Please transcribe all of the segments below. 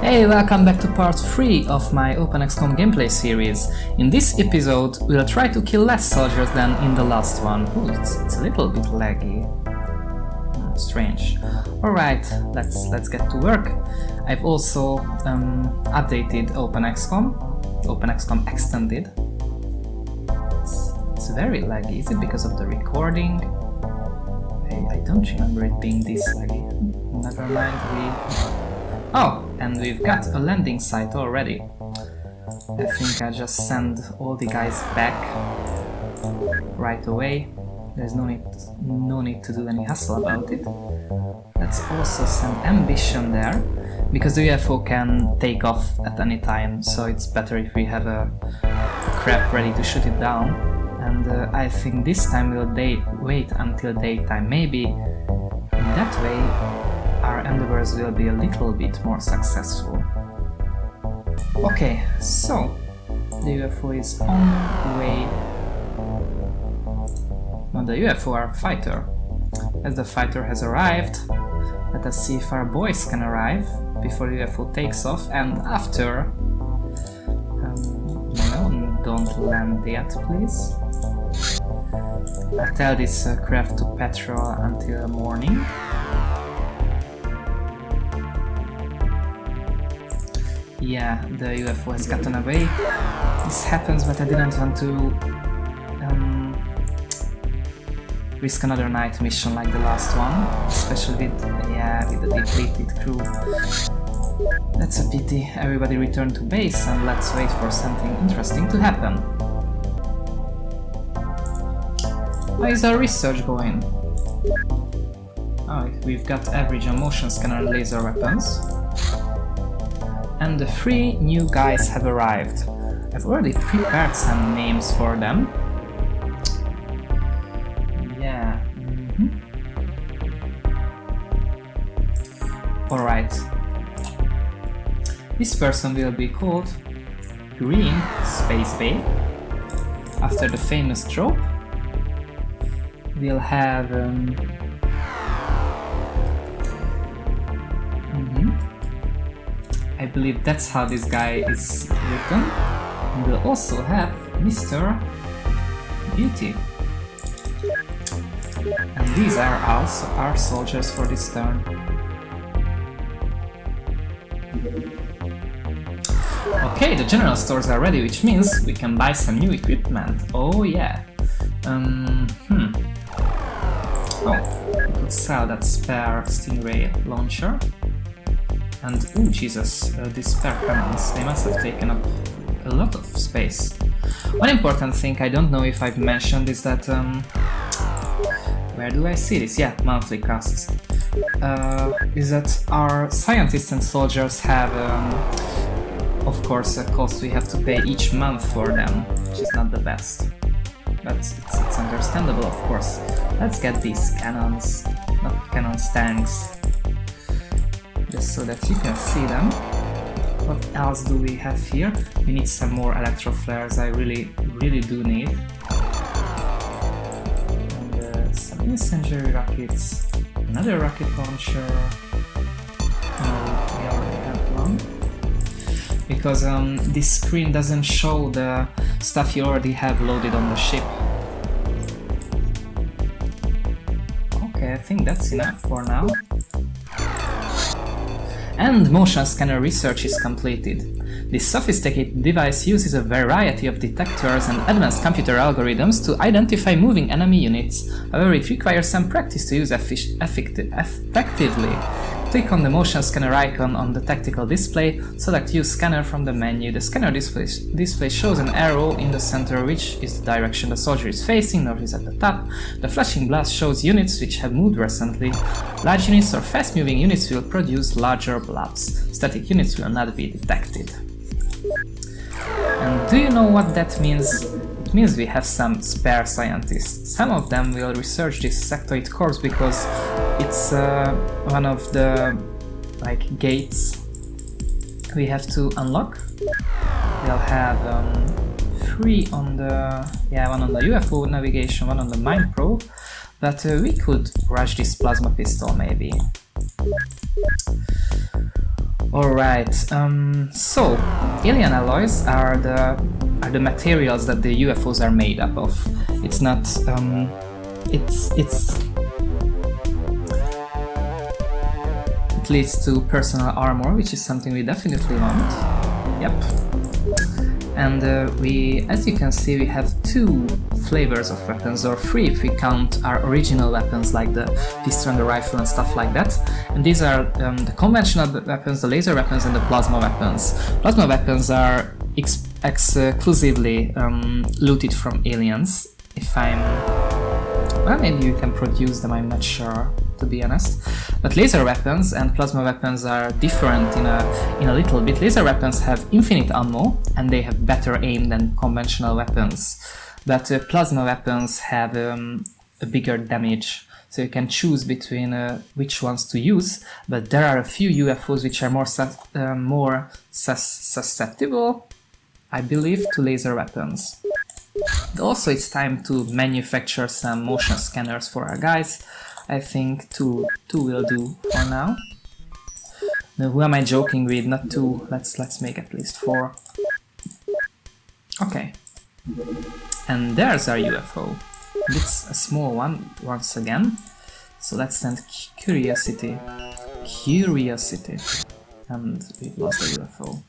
Hey, welcome back to part 3 of my OpenXcom gameplay series. In this episode, we'll try to kill less soldiers than in the last one. Ooh, it's a little bit laggy. Strange. Alright, let's get to work. I've also updated OpenXcom Extended. It's very laggy. Is it because of the recording? I don't remember it being this laggy. Never mind, Oh, and we've got a landing site already. I think I just send all the guys back right away. There's no need to do any hassle about it. Let's also send ambition there, because the UFO can take off at any time, so it's better if we have a craft ready to shoot it down. And I think this time we'll wait until daytime. Maybe in that way our endeavors will be a little bit more successful. Okay, so the UFO is on the way. Not the UFO, our fighter. As the fighter has arrived, let us see if our boys can arrive before the UFO takes off, and after. No, don't land yet, please. I'll tell this craft to patrol until morning. Yeah, the UFO has gotten away. This happens, but I didn't want to risk another night mission like the last one, especially with the depleted crew. That's a pity. Everybody return to base and let's wait for something interesting to happen. How is our research going? Oh, we've got average on motion scanner and laser weapons. And the 3 new guys have arrived. I've already prepared some names for them. Yeah. Alright. This person will be called Green Space Bay, after the famous trope. We'll have I believe that's how this guy is written. And we'll also have Mr. Beauty. And these are also our soldiers for this turn. Okay, the general stores are ready, which means we can buy some new equipment. Oh yeah. Oh, we could sell that spare Stingray launcher. And, oh Jesus, these spare cannons, they must have taken up a lot of space. One important thing I don't know if I've mentioned is that, where do I see this? Yeah, monthly costs. Is that our scientists and soldiers have, of course, a cost we have to pay each month for them, which is not the best. But it's understandable, of course. Let's get these cannons, not cannons, tanks. Just so that you can see them. What else do we have here? We need some more electro flares, I really do need. And some incendiary rockets, another rocket launcher. No, we already have one. Because this screen doesn't show the stuff you already have loaded on the ship. Okay, I think that's enough for now. And motion scanner research is completed. This sophisticated device uses a variety of detectors and advanced computer algorithms to identify moving enemy units. However, it requires some practice to use effectively. Click on the motion scanner icon on the tactical display, select Use Scanner from the menu. The scanner display shows an arrow in the center, which is the direction the soldier is facing. North is at the top. The flashing blast shows units which have moved recently. Large units or fast-moving units will produce larger blobs. Static units will not be detected. And do you know what that means? It means we have some spare scientists. Some of them will research this sectoid corpse because it's one of the gates we have to unlock. We'll have 3 on the one on the UFO navigation, 1 on the mine probe, but we could rush this plasma pistol maybe. Alright, so alien alloys are the materials that the UFOs are made up of. It's not it leads to personal armor, which is something we definitely want. Yep. And we, as you can see, we have two flavors of weapons, or three if we count our original weapons like the pistol rifle and stuff like that. And these are the conventional weapons, the laser weapons, and the plasma weapons. Plasma weapons are exclusively looted from aliens. If I'm... well, maybe you can produce them, I'm not sure, to be honest. But laser weapons and plasma weapons are different in a little bit. Laser weapons have infinite ammo and they have better aim than conventional weapons. But plasma weapons have a bigger damage, so you can choose between which ones to use. But there are a few UFOs which are more susceptible, I believe, to laser weapons. Also, it's time to manufacture some motion scanners for our guys. I think two will do for now. Now, who am I joking with? Not two. Let's make at least 4. Okay. And there's our UFO. It's a small one once again. So let's send Curiosity. And we've lost the UFO.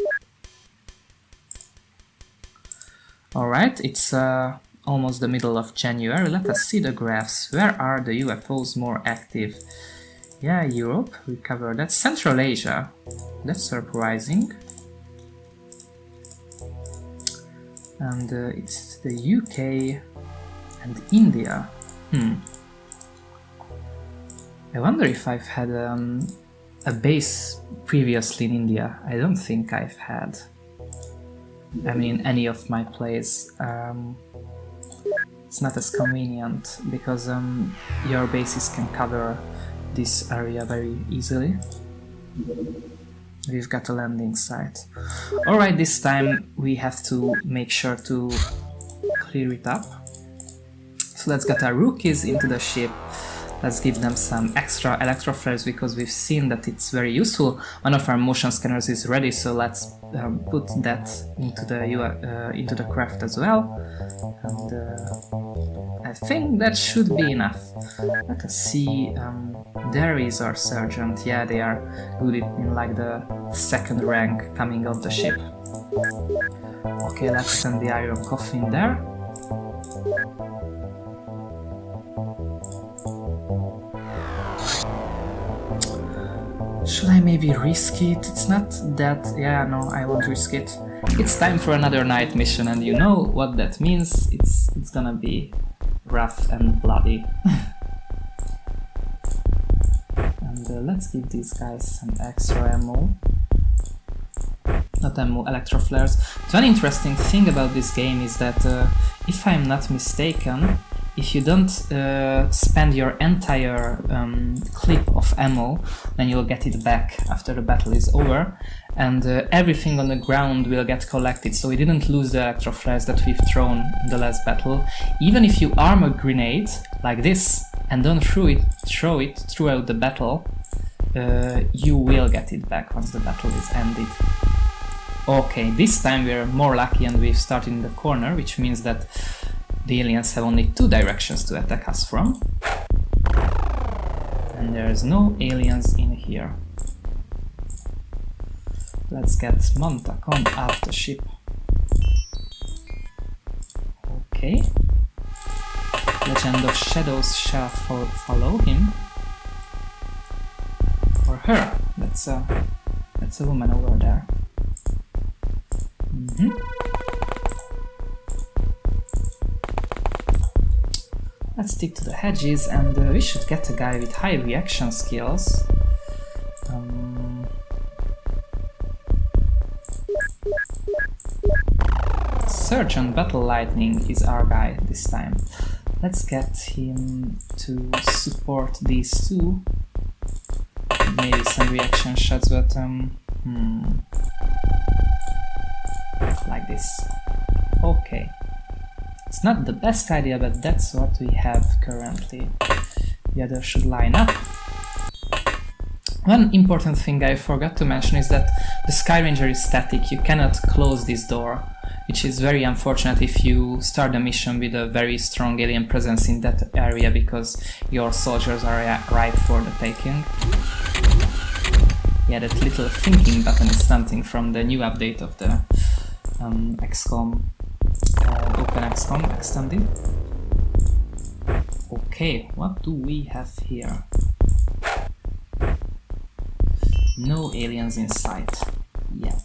Alright, it's almost the middle of January. Let us see the graphs. Where are the UFOs more active? Yeah, Europe, we covered that. Central Asia, that's surprising. And it's the UK and India. I wonder if I've had a base previously in India. I don't think I've had. I mean, any of my plays. It's not as convenient because your bases can cover this area very easily. We've got a landing site. Alright, this time we have to make sure to clear it up. So let's get our rookies into the ship. Let's give them some extra electroflares because we've seen that it's very useful. One of our motion scanners is ready, so let's put that into the craft as well. And I think that should be enough. Let us see. There is our sergeant. Yeah, they are good in like the 2nd rank coming off the ship. Okay, let's send the iron coffin there. Should I maybe risk it? It's not that... yeah, no, I won't risk it. It's time for another night mission, and you know what that means. It's gonna be rough and bloody. And let's give these guys some extra ammo. Not ammo, electroflares. So one interesting thing about this game is that, if I'm not mistaken, if you don't spend your entire clip of ammo, then you'll get it back after the battle is over, and everything on the ground will get collected, so we didn't lose the electroflares that we've thrown in the last battle. Even if you arm a grenade like this and don't throw it throughout the battle, you will get it back once the battle is ended. Okay, this time we're more lucky and we've started in the corner, which means that the aliens have only 2 directions to attack us from. And there's no aliens in here. Let's get Montacon off the ship. Okay. Legend of Shadows shall follow him. Or her. That's a woman over there. Let's stick to the hedges, and we should get a guy with high reaction skills. Sergeant Battle Lightning is our guy this time. Let's get him to support these two. Maybe some reaction shots, but like this. Okay. It's not the best idea, but that's what we have currently. The others should line up. One important thing I forgot to mention is that the Sky Ranger is static. You cannot close this door, which is very unfortunate if you start a mission with a very strong alien presence in that area, because your soldiers are ripe for the taking. Yeah, that little thinking button is something from the new update of the XCOM, OpenXcom extended. Okay, what do we have here? No aliens in sight yet.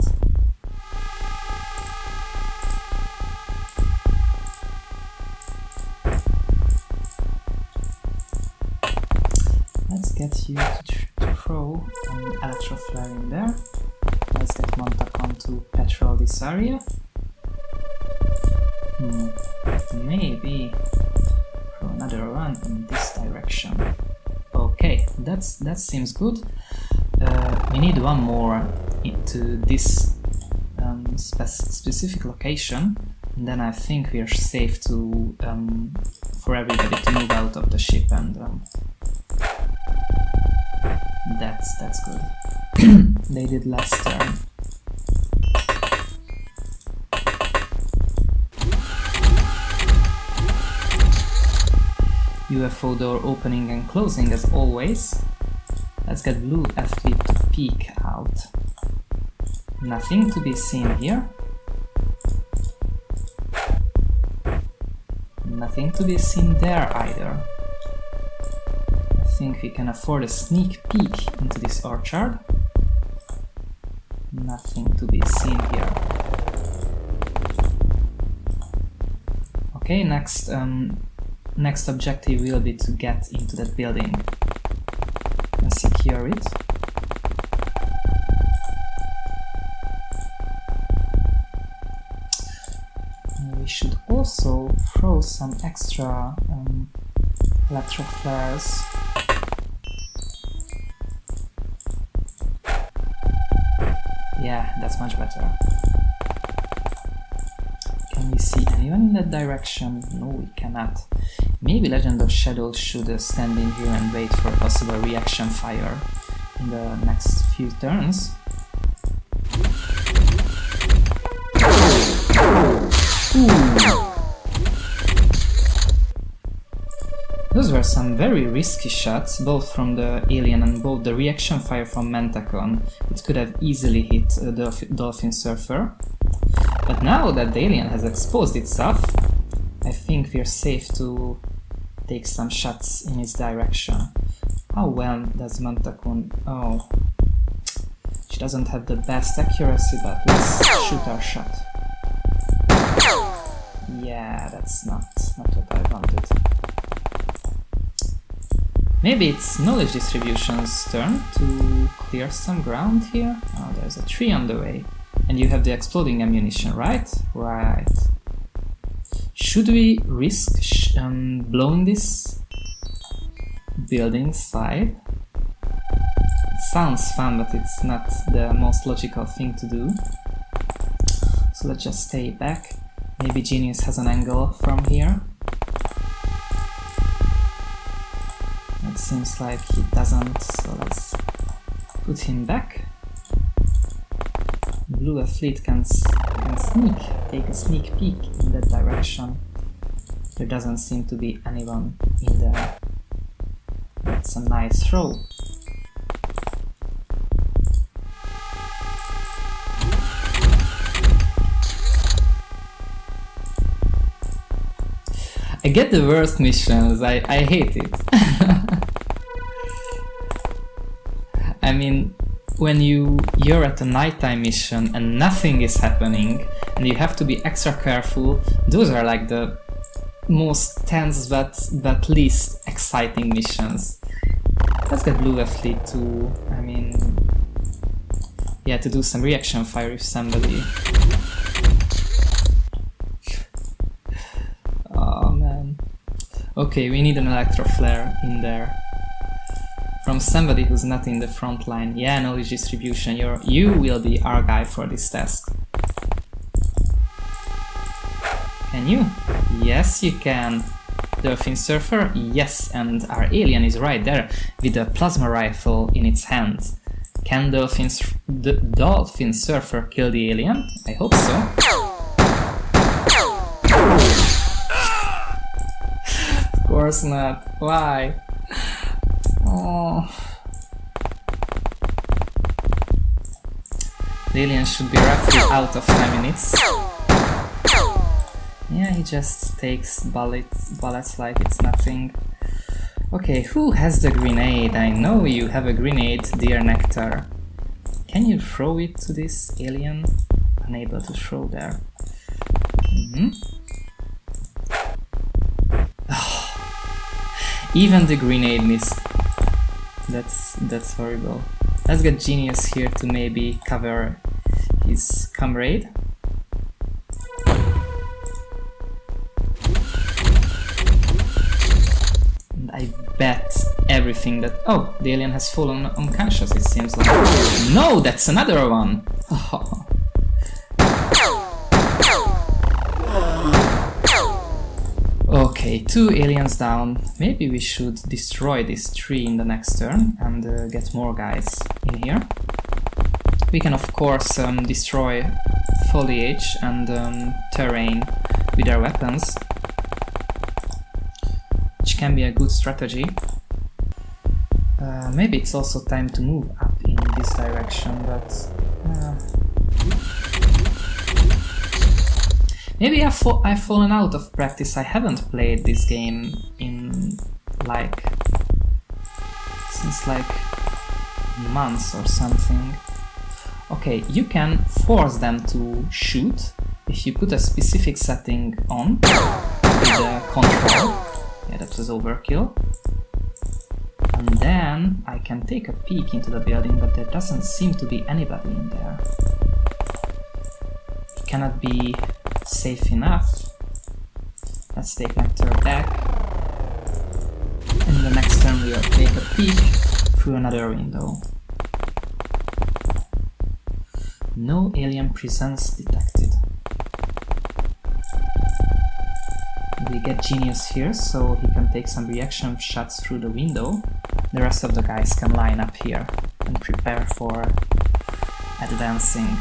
Let's get you to throw an electro flare in there. Let's get Montacon to patrol this area. Maybe throw another one in this direction. Okay, that seems good. We need one more into this specific location, and then I think we are safe to for everybody to move out of the ship, and that's good. They did last turn. UFO door opening and closing as always. Let's get blue athlete to peek out. Nothing to be seen here. Nothing to be seen there either. I think we can afford a sneak peek into this orchard. Nothing to be seen here. Okay, next objective will be to get into that building and secure it. We should also throw some extra electro flares. Yeah, that's much better. Can we see anyone in that direction? No, we cannot. Maybe Legend of Shadows should stand in here and wait for a possible reaction fire in the next few turns. Ooh. Those were some very risky shots, both from the alien and both the reaction fire from Mentacon. It could have easily hit the Dolphin Surfer. But now that the alien has exposed itself, I think we're safe to take some shots in its direction. How well does Mentacon... Oh, she doesn't have the best accuracy, but let's shoot our shot. Yeah, that's not what I wanted. Maybe it's Knowledge Distribution's turn to clear some ground here. Oh, there's a tree on the way. And you have the exploding ammunition, right? Right. Should we risk blowing this building side? It sounds fun, but it's not the most logical thing to do. So let's just stay back. Maybe Genius has an angle from here. It seems like he doesn't, so let's put him back. Blue Athlete can take a sneak peek in that direction. There doesn't seem to be anyone in there. That's a nice throw. I get the worst missions, I hate it. I mean, when you're at a nighttime mission and nothing is happening and you have to be extra careful, those are like the most tense but least exciting missions. Let's get Blue Athlete to, I mean, yeah, to do some reaction fire if somebody... Oh man. Okay, we need an electro flare in there. From somebody who's not in the front line. Yeah, Knowledge Distribution, you will be our guy for this task. Can you? Yes, you can. Dolphin Surfer? Yes, and our alien is right there with a plasma rifle in its hand. Can the Dolphin Surfer kill the alien? I hope so. Of course not. Why? Oh. The alien should be roughly out of 5 minutes. Yeah, he just takes bullets like it's nothing. Okay, who has the grenade? I know you have a grenade, dear Nectar. Can you throw it to this alien? Unable to throw there. Even the grenade missed. That's horrible. Let's get Genius here to maybe cover his comrade. And I bet everything that... Oh, the alien has fallen unconscious, it seems like. No, that's another one! Oh. Okay, 2 aliens down. Maybe we should destroy this tree in the next turn and get more guys in here. We can of course destroy foliage and terrain with our weapons, which can be a good strategy. Maybe it's also time to move up in this direction, but... Maybe I've fallen out of practice. I haven't played this game in since months or something. Okay, you can force them to shoot if you put a specific setting on with the control. Yeah, that was overkill. And then I can take a peek into the building, but there doesn't seem to be anybody in there. It cannot be safe enough. Let's take Nectar back. In the next turn we'll take a peek through another window. No alien presence detected. We get Genius here so he can take some reaction shots through the window. The rest of the guys can line up here and prepare for advancing.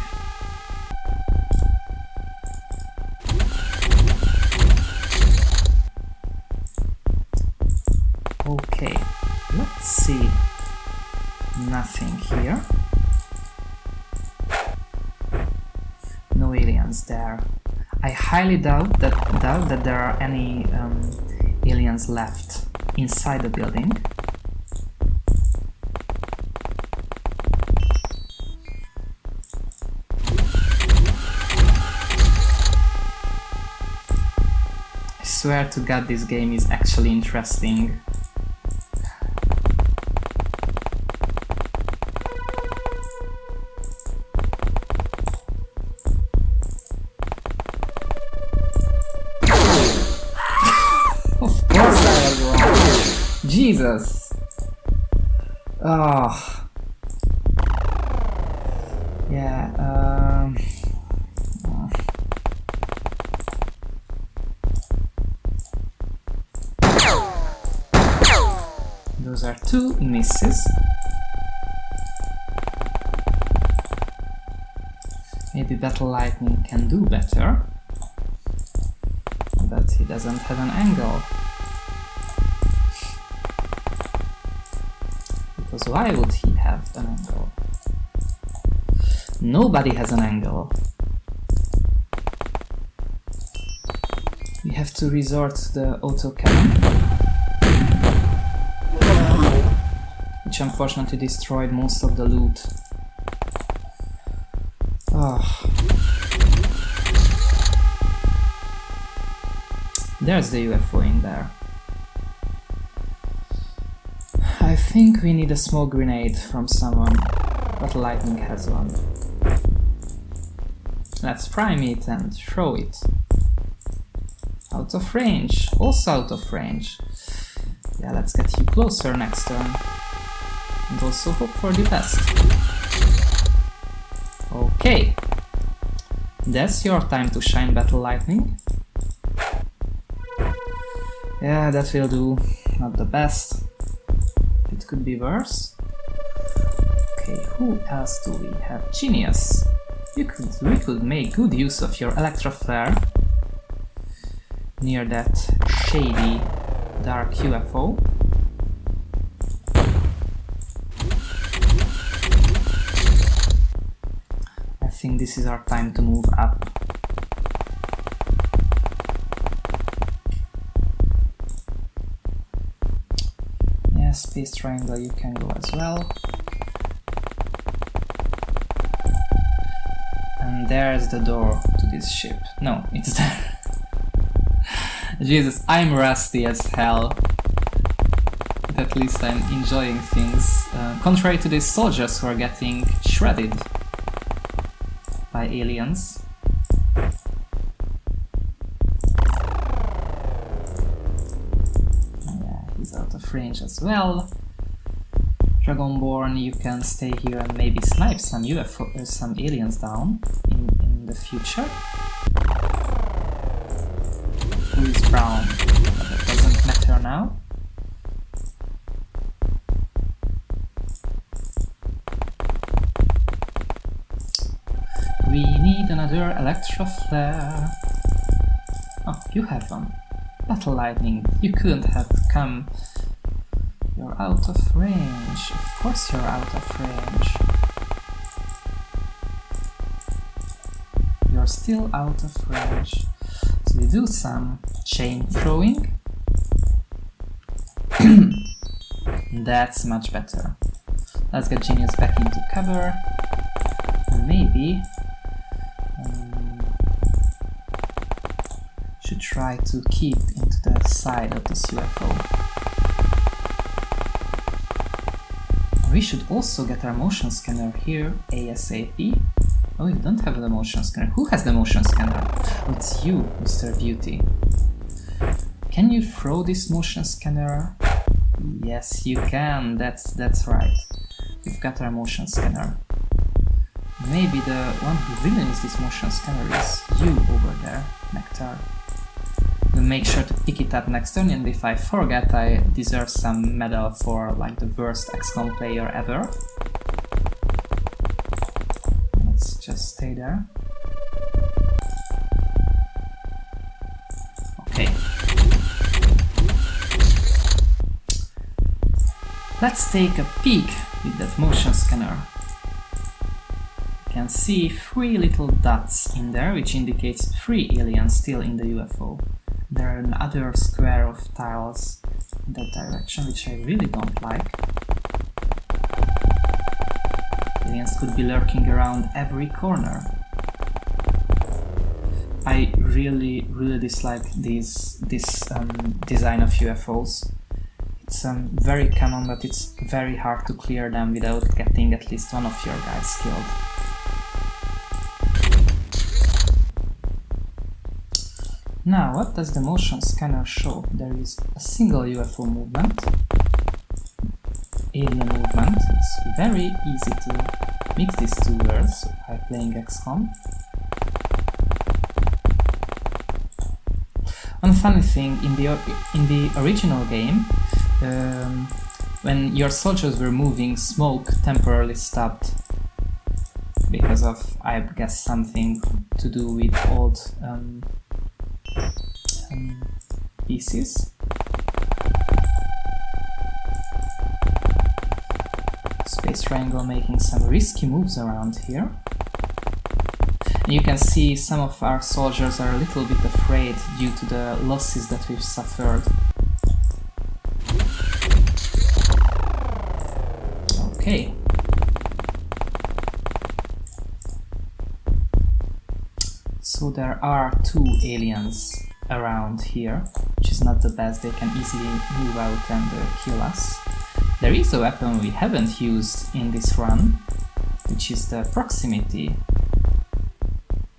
Okay, let's see. Nothing here. No aliens there. I highly doubt that there are any aliens left inside the building. I swear to God, this game is actually interesting. Jesus! Oh. Yeah, Those are 2 misses. Maybe Battle Lightning can do better. But he doesn't have an angle. Because why would he have an angle? Nobody has an angle. We have to resort to the auto cannon, which unfortunately destroyed most of the loot. Oh. There's the UFO in there. I think we need a small grenade from someone, but Lightning has one. Let's prime it and throw it. Out of range, also out of range. Yeah, let's get you closer next turn. And also hope for the best. Okay. That's your time to shine, Battle Lightning. Yeah, that will do. Not the best. It could be worse. Okay, who else do we have? Genius. We could make good use of your electro flare near that shady dark UFO. I think this is our time to move up. Yeah, Space Triangle, you can go as well. And there's the door to this ship. No, it's there. Jesus, I'm rusty as hell. But at least I'm enjoying things. Contrary to these soldiers who are getting shredded by aliens. Yeah, he's out of range as well. Dragonborn, you can stay here and maybe snipe some UFO, some aliens down in the future. Who is brown? But that doesn't matter now. We need another electro flare. Oh, you have one. Battle lightning. You couldn't have come. You're out of range. Of course you're out of range. You're still out of range. So we do some chain throwing. That's much better. Let's get Genius back into cover. And maybe should try to keep into the side of this UFO. We should also get our motion scanner here ASAP. Oh, you don't have the motion scanner. Who has the motion scanner? Oh, it's you, Mr. Beauty. Can you throw this motion scanner? Yes, you can. That's right. We've got our motion scanner. Maybe the one who really needs this motion scanner is you over there, Nectar. We'll make sure to pick it up next turn, and if I forget, I deserve some medal for like the worst XCOM player ever. Let's just stay there. Okay. Let's take a peek with that motion scanner. You can see 3 little dots in there, which indicates 3 aliens still in the UFO. There are another square of tiles in that direction, which I really don't like. Aliens could be lurking around every corner. I really dislike this design of UFOs. It's very common, but it's very hard to clear them without getting at least one of your guys killed. Now, what does the motion scanner show? There is a single UFO movement, alien movement. It's very easy to mix these two words by playing XCOM. One funny thing, in the original game, when your soldiers were moving, smoke temporarily stopped because of, I guess, something to do with old pieces. Space Triangle making some risky moves around here. And you can see some of our soldiers are a little bit afraid due to the losses that we've suffered. Okay. So there are 2 aliens around here, which is not the best. They can easily move out and kill us. There is a weapon we haven't used in this run, which is the proximity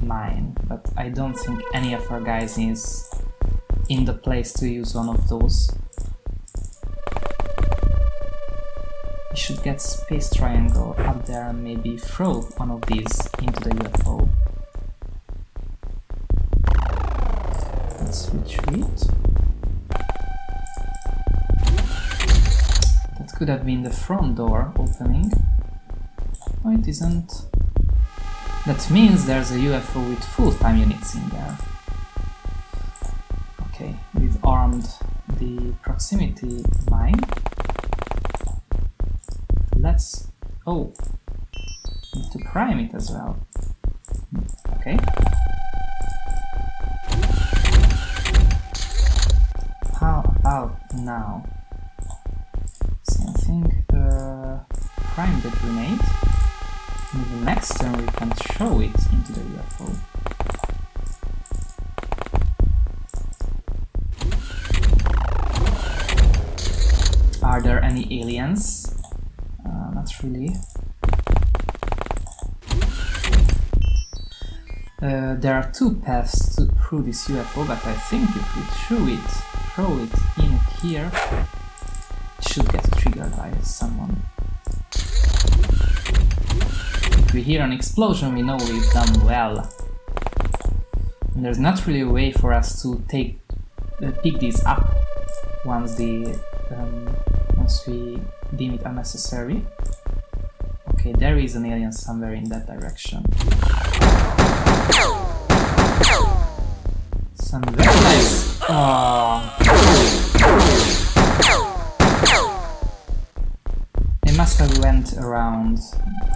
mine, but I don't think any of our guys is in the place to use one of those. We should get Space Triangle up there and maybe throw one of these into the UFO. Let's retreat. could have been the front door opening. Oh, it isn't. That means there's a UFO with full-time units in there. Okay, we've armed the proximity mine. Let's... oh, need to prime it as well. Okay. How about now? Same thing, prime the grenade. Maybe next turn we can throw it into the UFO. Are there any aliens? Not really. There are two paths through this UFO, but I think if we throw it in here, it should get triggered by someone. If we hear an explosion, we know we've done well. And there's not really a way for us to pick these up once we deem it unnecessary. Okay, there is an alien somewhere in that direction. Some very nice. They must have went around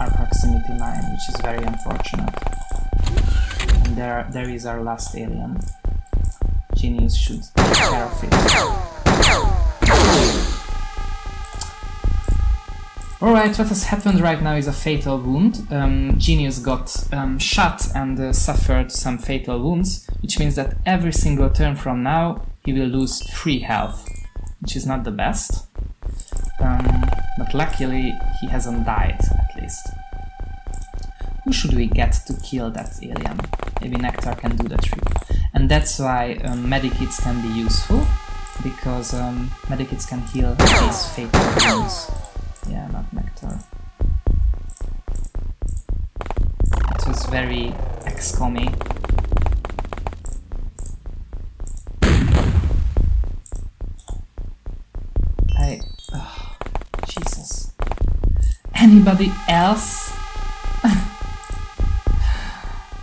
our proximity mine, which is very unfortunate. And there is our last alien. Genius should take care of it. Alright, what has happened right now is a fatal wound. Genius got shot and suffered some fatal wounds, which means that every single turn from now he will lose 3 health, which is not the best. But luckily he hasn't died, at least. Who should we get to kill that alien? Maybe Nectar can do the trick. And that's why medikits can be useful, because medikits can heal these fatal wounds. Yeah, not Nectar. It was very XCOM-y. Jesus. Anybody else?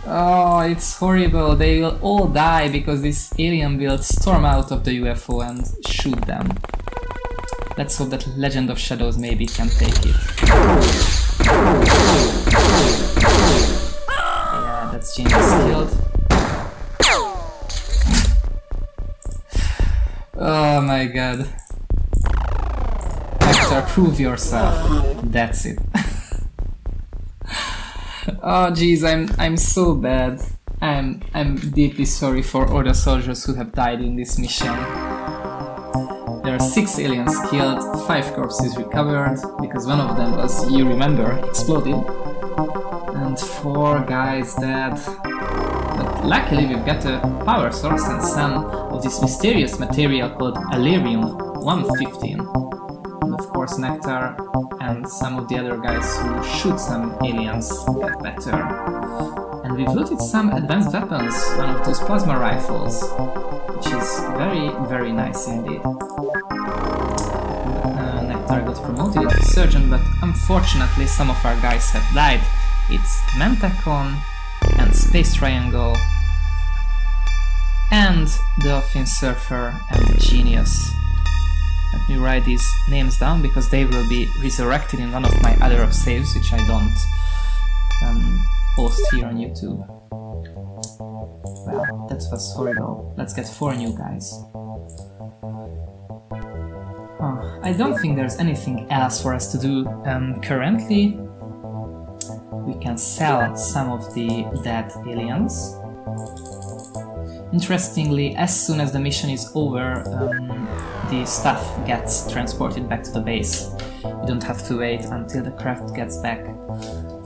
Oh, it's horrible. They will all die because this alien will storm out of the UFO and shoot them. Let's hope that Legend of Shadows maybe can take it. Yeah, that's Genius killed. Oh my god. Nectar, prove yourself. That's it. Oh jeez, I'm so bad. I'm deeply sorry for all the soldiers who have died in this mission. There are 6 aliens killed, 5 corpses recovered, because one of them was, you remember, exploded. And 4 guys dead. But luckily we've got a power source and some of this mysterious material called Alerium-115. And of course Nectar and some of the other guys who shoot some aliens get better. And we've looted some advanced weapons, one of those plasma rifles, which is very, very nice indeed. Nectar got promoted to Surgeon, but unfortunately some of our guys have died. It's Mentacon and Space Triangle and Dolphin Surfer and Genius. Let me write these names down because they will be resurrected in one of my other saves, which I don't post here on YouTube. Well, that was horrible. Let's get 4 new guys. I don't think there's anything else for us to do currently. We can sell some of the dead aliens. Interestingly, as soon as the mission is over, the stuff gets transported back to the base. We don't have to wait until the craft gets back.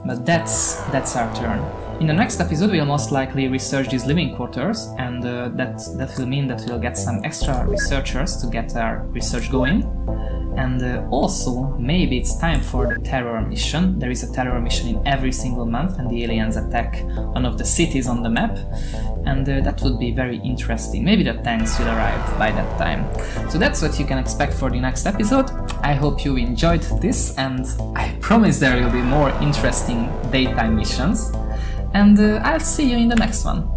But that's our turn. In the next episode we'll most likely research these living quarters, and that will mean that we'll get some extra researchers to get our research going. And also, maybe it's time for the terror mission. There is a terror mission in every single month, and the aliens attack one of the cities on the map. And that would be very interesting. Maybe the tanks will arrive by that time. So that's what you can expect for the next episode. I hope you enjoyed this, and I promise there will be more interesting daytime missions. And I'll see you in the next one.